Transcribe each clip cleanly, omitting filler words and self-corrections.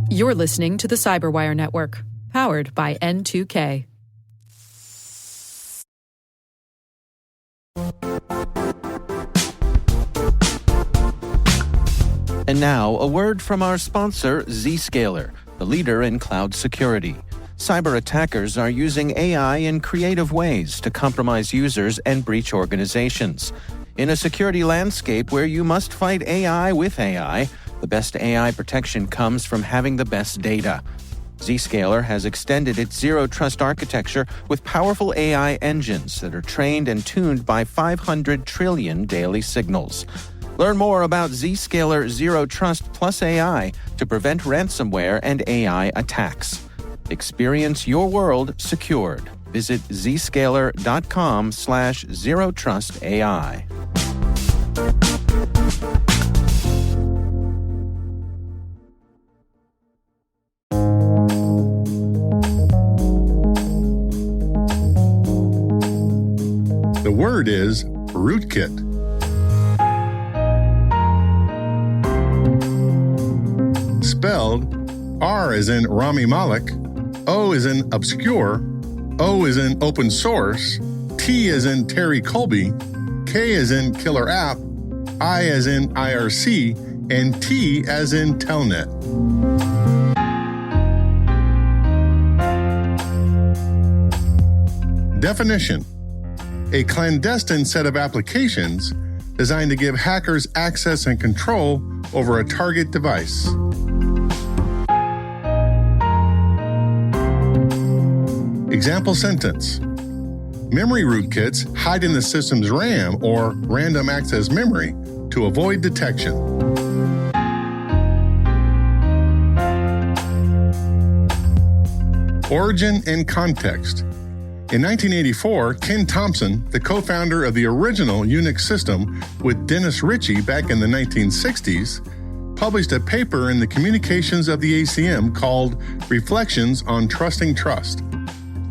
You're listening to the Cyberwire Network, powered by N2K. And now, a word from our sponsor, Zscaler, the leader in cloud security. Cyber attackers are using AI in creative ways to compromise users and breach organizations. In a security landscape where you must fight AI with AI, the best AI protection comes from having the best data. Zscaler has extended its zero-trust architecture with powerful AI engines that are trained and tuned by 500 trillion daily signals. Learn more about Zscaler Zero Trust Plus AI to prevent ransomware and AI attacks. Experience your world secured. Visit zscaler.com/zerotrustai. The word is rootkit. Spelled R as in Rami Malek, O as in obscure, O as in open source, T as in Terry Colby, K as in killer app, I as in IRC, and T as in telnet. Definition: a clandestine set of applications designed to give hackers access and control over a target device. Example sentence: memory rootkits hide in the system's RAM or random access memory to avoid detection. Origin and context. In 1984, Ken Thompson, the co-founder of the original Unix system with Dennis Ritchie back in the 1960s, published a paper in the Communications of the ACM called Reflections on Trusting Trust.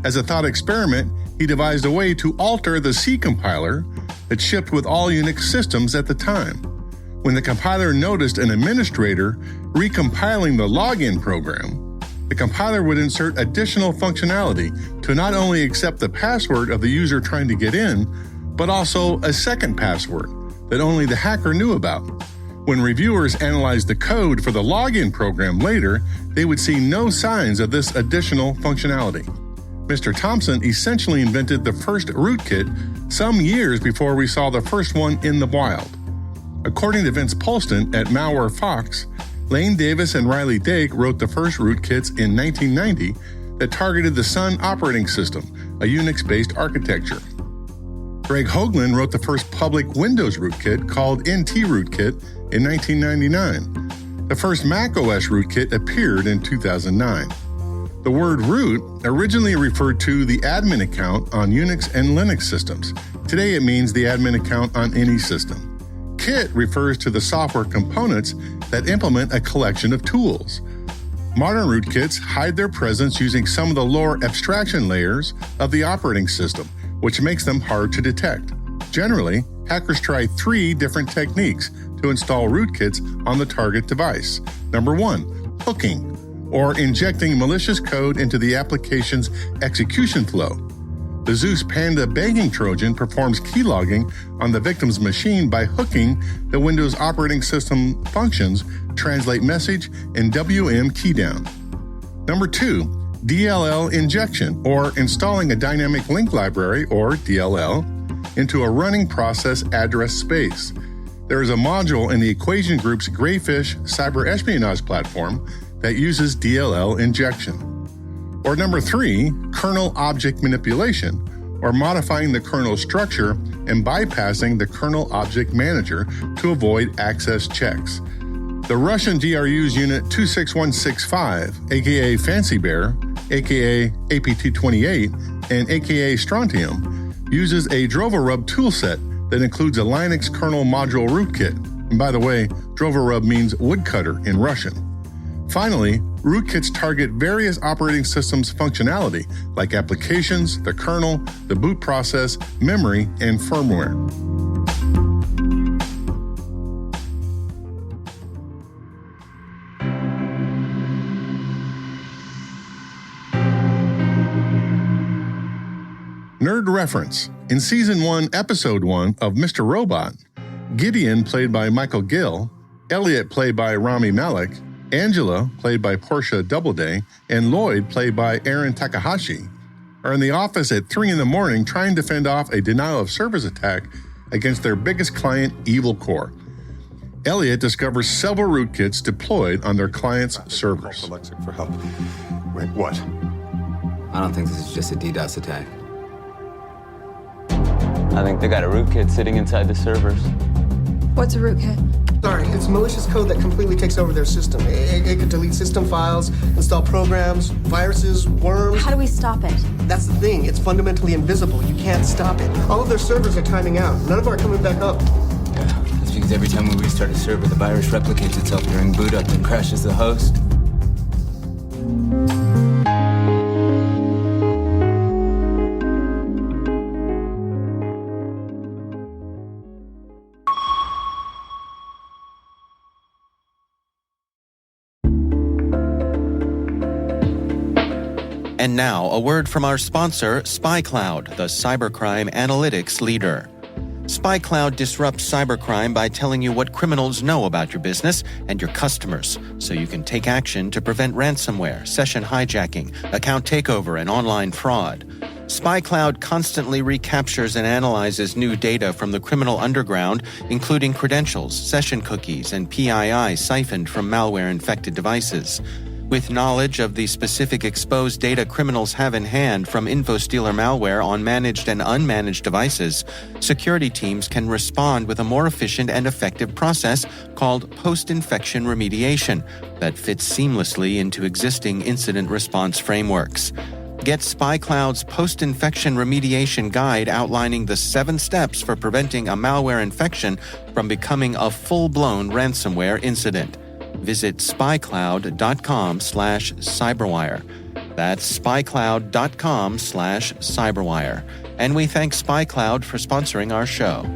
As a thought experiment, he devised a way to alter the C compiler that shipped with all Unix systems at the time. When the compiler noticed an administrator recompiling the login program, the compiler would insert additional functionality to not only accept the password of the user trying to get in, but also a second password that only the hacker knew about. When reviewers analyzed the code for the login program later, they would see no signs of this additional functionality. Mr. Thompson essentially invented the first rootkit some years before we saw the first one in the wild. According to Vince Polston at Malware Fox, Lane Davis and Riley Dake wrote the first rootkits in 1990 that targeted the Sun operating system, a Unix-based architecture. Greg Hoagland wrote the first public Windows rootkit called NT Rootkit in 1999. The first Mac OS rootkit appeared in 2009. The word root originally referred to the admin account on Unix and Linux systems. Today it means the admin account on any system. Kit refers to the software components that implement a collection of tools. Modern rootkits hide their presence using some of the lower abstraction layers of the operating system, which makes them hard to detect. Generally, hackers try 3 different techniques to install rootkits on the target device. Number 1, hooking, or injecting malicious code into the application's execution flow. The Zeus Panda Bagging Trojan performs keylogging on the victim's machine by hooking the Windows operating system functions, translate message, and WM keydown. Number 2, DLL injection, or installing a dynamic link library, or DLL, into a running process address space. There is a module in the Equation Group's Grayfish cyber espionage platform that uses DLL injection. Or number 3, kernel object manipulation, or modifying the kernel structure and bypassing the kernel object manager to avoid access checks. The Russian GRU's Unit 26165, aka Fancy Bear, aka APT28, and aka Strontium, uses a Drovorub toolset that includes a Linux kernel module rootkit. And by the way, Drovorub means woodcutter in Russian. Finally, rootkits target various operating systems functionality, like applications, the kernel, the boot process, memory, and firmware. Nerd reference. In Season 1, Episode 1 of Mr. Robot, Gideon, played by Michael Gill, Elliot, played by Rami Malek, Angela, played by Portia Doubleday, and Lloyd, played by Aaron Takahashi, are in the office at 3 in the morning trying to fend off a denial-of-service attack against their biggest client, Evil Core. Elliot discovers several rootkits deployed on their client's servers. For help. Wait, what? I don't think this is just a DDoS attack. I think they got a rootkit sitting inside the servers. What's a rootkit? Sorry, it's malicious code that completely takes over their system. It could delete system files, install programs, viruses, worms. How do we stop it? That's the thing. It's fundamentally invisible. You can't stop it. All of their servers are timing out. None of them are coming back up. Yeah, that's because every time we restart a server, the virus replicates itself during boot up and crashes the host. And now, a word from our sponsor, SpyCloud, the cybercrime analytics leader. SpyCloud disrupts cybercrime by telling you what criminals know about your business and your customers, so you can take action to prevent ransomware, session hijacking, account takeover, and online fraud. SpyCloud constantly recaptures and analyzes new data from the criminal underground, including credentials, session cookies, and PII siphoned from malware-infected devices. With knowledge of the specific exposed data criminals have in hand from InfoStealer malware on managed and unmanaged devices, security teams can respond with a more efficient and effective process called post-infection remediation that fits seamlessly into existing incident response frameworks. Get SpyCloud's post-infection remediation guide outlining the 7 steps for preventing a malware infection from becoming a full-blown ransomware incident. Visit spycloud.com/cyberwire. That's spycloud.com/cyberwire. And we thank SpyCloud for sponsoring our show.